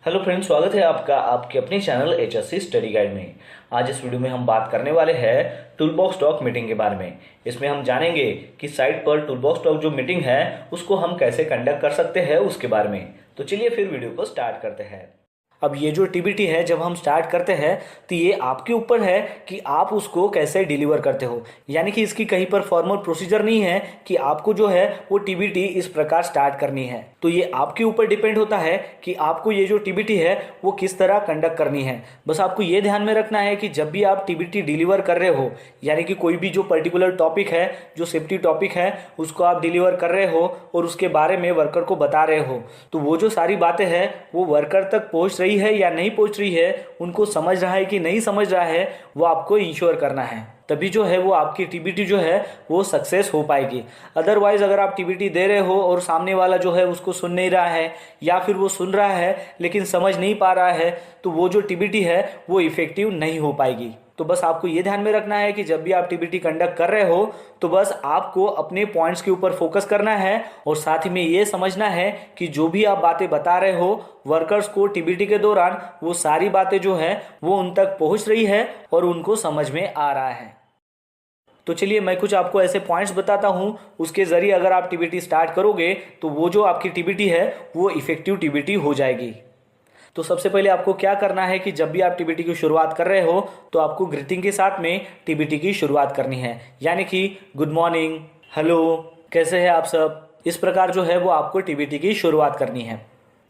Hello friends, स्वागत है आपका आपके अपने चैनल HSC स्टडी गाइड में। आज इस वीडियो में हम बात करने वाले हैं टूलबॉक्स टॉक मीटिंग के बारे में। इसमें हम जानेंगे कि साइट पर टूलबॉक्स टॉक जो मीटिंग है उसको हम कैसे कंडक्ट कर सकते हैं उसके बारे में। तो चलिए फिर वीडियो को स्टार्ट करते हैं। अब ये जो TBT है जब हम स्टार्ट करते हैं तो ये आपके ऊपर है कि आप उसको कैसे डिलीवर करते हो। यानी कि इसकी कहीं पर फॉर्मल प्रोसीजर नहीं है कि आपको जो है वो TBT इस प्रकार स्टार्ट करनी है। तो ये आपके ऊपर डिपेंड होता है कि आपको ये जो TBT है वो किस तरह कंडक्ट करनी है। बस आपको ये ध्यान में रखना है कि जब भी आप TBT डिलीवर कर रहे हो, यानी कि कोई भी जो पर्टिकुलर टॉपिक है, जो सेफ्टी टॉपिक है, उसको आप डिलीवर कर रहे हो और उसके बारे में वर्कर को बता रहे हो, तो वो जो सारी बातें हैं वो वर्कर तक पहुंच रही है या नहीं पहुंच रही है, उनको समझ रहा है कि नहीं समझ रहा है, वो आपको इंश्योर करना है। तभी जो है वो आपकी TBT जो है वो सक्सेस हो पाएगी। अदरवाइज अगर आप TBT दे रहे हो और सामने वाला जो है उसको सुन नहीं रहा है या फिर वो सुन रहा है लेकिन समझ नहीं पा रहा है, तो वो जो TBT है वो इफेक्टिव नहीं हो पाएगी। तो बस आपको ये ध्यान में रखना है कि जब भी आप TBT कंडक्ट कर रहे हो तो बस आपको अपने पॉइंट्स के ऊपर फोकस करना है और साथ ही में ये समझना है कि जो भी आप बातें बता रहे हो वर्कर्स को TBT के दौरान, वो सारी बातें जो है वो उन तक पहुंच रही है और उनको समझ में आ रहा है। तो चलिए मैं कुछ आपको ऐसे पॉइंट्स बताता हूँ, उसके ज़रिए अगर आप TBT स्टार्ट करोगे तो वो जो आपकी TBT है वो इफेक्टिव TBT हो जाएगी। तो सबसे पहले आपको क्या करना है कि जब भी आप TBT की शुरुआत कर रहे हो तो आपको ग्रीटिंग के साथ में TBT की शुरुआत करनी है। यानी कि गुड मॉर्निंग, हेलो, कैसे हैं आप सब, इस प्रकार जो है वो आपको TBT की शुरुआत करनी है।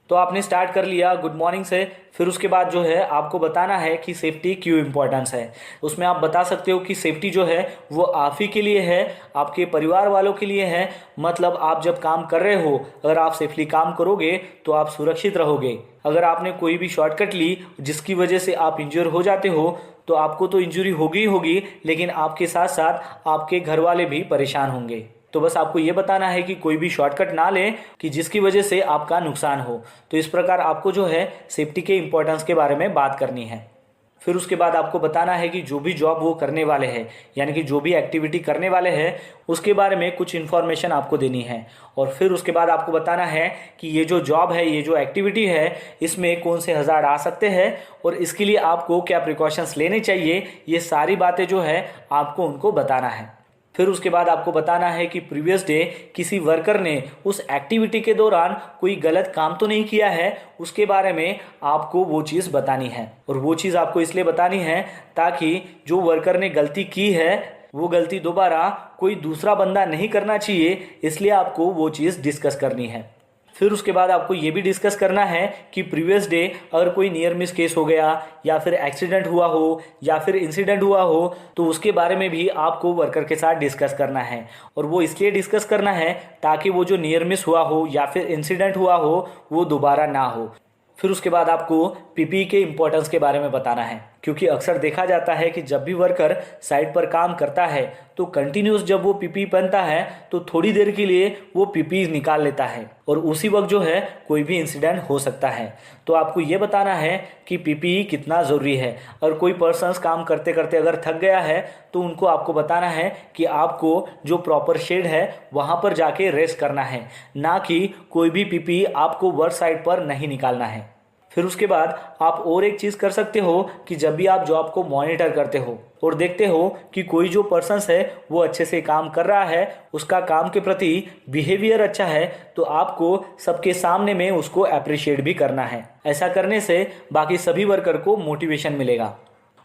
तो आपने स्टार्ट कर लिया गुड मॉर्निंग से, फिर उसके बाद जो है आपको बताना है कि सेफ्टी क्यों इम्पोर्टेंस है। उसमें आप बता सकते हो कि सेफ्टी जो है वो आप ही के लिए है, आपके परिवार वालों के लिए है। मतलब आप जब काम कर रहे हो, अगर आप सेफली काम करोगे तो आप सुरक्षित रहोगे। अगर आपने कोई भी शॉर्टकट ली जिसकी वजह से आप इंजर हो जाते हो तो आपको तो इंजरी होगी ही होगी, लेकिन आपके साथ साथ आपके घर वाले भी परेशान होंगे। तो बस आपको ये बताना है कि कोई भी शॉर्टकट ना लें कि जिसकी वजह से आपका नुकसान हो। तो इस प्रकार आपको जो है सेफ्टी के इम्पोर्टेंस के बारे में बात करनी है। फिर उसके बाद आपको बताना है कि जो भी जॉब वो करने वाले हैं, यानी कि जो भी एक्टिविटी करने वाले हैं, उसके बारे में कुछ इन्फॉर्मेशन आपको देनी है। और फिर उसके बाद आपको बताना है कि ये जो जॉब है, ये जो एक्टिविटी है, इसमें कौन से हज़ार्ड आ सकते हैं और इसके लिए आपको क्या प्रिकॉशंस लेने चाहिए, ये सारी बातें जो है आपको उनको बताना है। फिर उसके बाद आपको बताना है कि प्रीवियस डे किसी वर्कर ने उस एक्टिविटी के दौरान कोई गलत काम तो नहीं किया है, उसके बारे में आपको वो चीज़ बतानी है। और वो चीज़ आपको इसलिए बतानी है ताकि जो वर्कर ने गलती की है वो गलती दोबारा कोई दूसरा बंदा नहीं करना चाहिए, इसलिए आपको वो चीज़ डिस्कस करनी है। फिर उसके बाद आपको ये भी डिस्कस करना है कि प्रीवियस डे अगर कोई नियर मिस केस हो गया या फिर एक्सीडेंट हुआ हो या फिर इंसिडेंट हुआ हो तो उसके बारे में भी आपको वर्कर के साथ डिस्कस करना है। और वो इसलिए डिस्कस करना है ताकि वो जो नियर मिस हुआ हो या फिर इंसिडेंट हुआ हो वो दोबारा ना हो। फिर उसके बाद आपको PPE के इम्पोर्टेंस के बारे में बताना है, क्योंकि अक्सर देखा जाता है कि जब भी वर्कर साइट पर काम करता है तो कंटिन्यूस जब वो PPE पहनता है तो थोड़ी देर के लिए वो PPE निकाल लेता है और उसी वक्त जो है कोई भी इंसिडेंट हो सकता है। तो आपको ये बताना है कि PPE कितना ज़रूरी है। और कोई पर्सन्स काम करते करते अगर थक गया है तो उनको आपको बताना है कि आपको जो प्रॉपर शेड है वहाँ पर जाके रेस्ट करना है, ना कि कोई भी PPE आपको वर्क साइट पर नहीं निकालना है। फिर उसके बाद आप और एक चीज़ कर सकते हो कि जब भी आप जॉब को मॉनिटर करते हो और देखते हो कि कोई जो पर्सन्स है वो अच्छे से काम कर रहा है, उसका काम के प्रति बिहेवियर अच्छा है, तो आपको सबके सामने में उसको अप्रिशिएट भी करना है। ऐसा करने से बाकी सभी वर्कर को मोटिवेशन मिलेगा।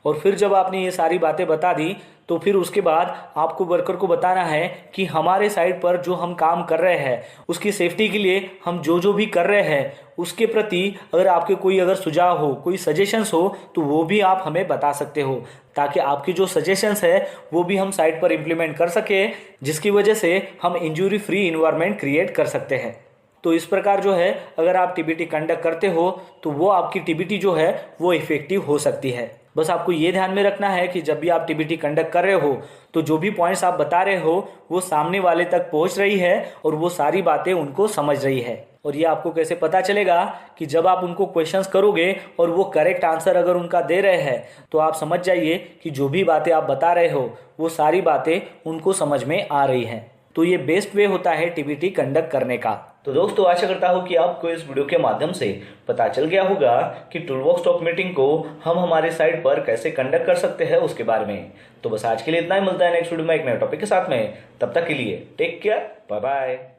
और फिर जब आपने ये सारी बातें बता दी तो फिर उसके बाद आपको वर्कर को बताना है कि हमारे साइड पर जो हम काम कर रहे हैं उसकी सेफ्टी के लिए हम जो जो भी कर रहे हैं उसके प्रति अगर आपके कोई अगर सुझाव हो, कोई सजेशंस हो, तो वो भी आप हमें बता सकते हो, ताकि आपकी जो सजेशंस है वो भी हम साइट पर इम्प्लीमेंट कर सके, जिसकी वजह से हम इंजरी फ्री इन्वायरमेंट क्रिएट कर सकते हैं। तो इस प्रकार जो है अगर आप TBT कंडक्ट करते हो तो वो आपकी TBT जो है वो इफेक्टिव हो सकती है। बस आपको ये ध्यान में रखना है कि जब भी आप TBT कंडक्ट कर रहे हो तो जो भी पॉइंट्स आप बता रहे हो वो सामने वाले तक पहुंच रही है और वो सारी बातें उनको समझ रही है। और ये आपको कैसे पता चलेगा कि जब आप उनको क्वेश्चंस करोगे और वो करेक्ट आंसर अगर उनका दे रहे हैं तो आप समझ जाइए कि जो भी बातें आप बता रहे हो वो सारी बातें उनको समझ में आ रही हैं। तो ये बेस्ट वे होता है TBT कंडक्ट करने का। तो दोस्तों आशा करता हूँ कि आपको इस वीडियो के माध्यम से पता चल गया होगा कि टूलबॉक्स टॉक मीटिंग को हम हमारे साइट पर कैसे कंडक्ट कर सकते हैं उसके बारे में। तो बस आज के लिए इतना ही, मिलता है नेक्स्ट वीडियो में एक नए टॉपिक के साथ में। तब तक के लिए टेक केयर, बाय बाय।